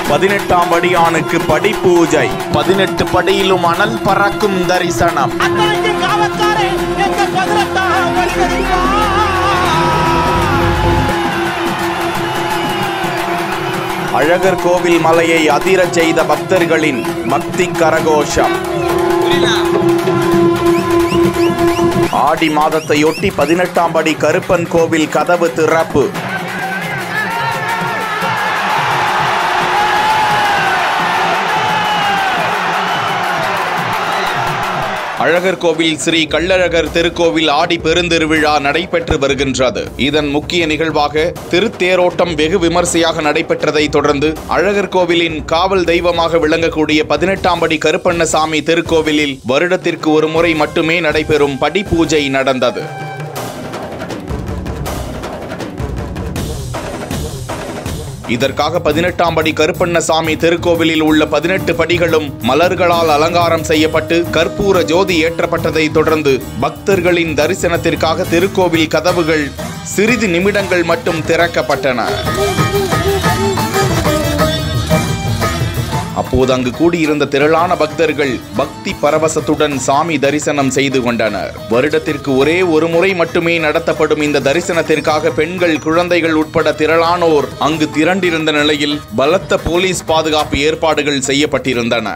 18ஆம் படியானுக்கு படி பூஜை. 18 படியிலும் அனல் பறக்கும் தரிசனம். அழகர் கோவில் மலையை அதிரச் செய்த பக்தர்களின் பக்தி கரகோஷம். ஆடி மாதத்தையொட்டி 18ஆம் படி கருப்பன் கோவில் கதவு திறப்பு. அழகர் கோவில் ஸ்ரீ கள்ளழகர் திருக்கோவில் ஆடி பெருந்திருவிழா நடைபெற்று வருகின்றது. இதன் முக்கிய நிகழ்வாக திருத்தேரோட்டம் வெகு விமர்சையாக நடைபெற்றதை தொடர்ந்து அழகர் கோவிலின் காவல் தெய்வமாக விளங்கக்கூடிய 18ஆம் படி கருப்பண்ணசாமி திருக்கோவிலில் வருடத்திற்கு ஒரு முறை மட்டுமே நடைபெறும் படி பூஜை நடந்தது. இதற்காக 18ஆம் படி கருப்பண்ணசாமி திருக்கோவிலில் உள்ள 18 படிகளும் மலர்களால் அலங்காரம் செய்யப்பட்டு கற்பூர ஜோதி ஏற்றப்பட்டதை தொடர்ந்து பக்தர்களின் தரிசனத்திற்காக திருக்கோவில் கதவுகள் சிறிது நிமிடங்கள் மட்டும் திறக்கப்பட்டன. அப்போது அங்கு கூடியிருந்த திரளான பக்தர்கள் பக்தி பரவசத்துடன் சாமி தரிசனம் செய்து கொண்டனர். வருடத்திற்கு ஒரே ஒரு முறை மட்டுமே நடத்தப்படும் இந்த தரிசனத்திற்காக பெண்கள், குழந்தைகள் உட்பட திரளானோர் அங்கு திரண்டிருந்த நிலையில் பலத்த போலீஸ் பாதுகாப்பு ஏற்பாடுகள் செய்யப்பட்டிருந்தன.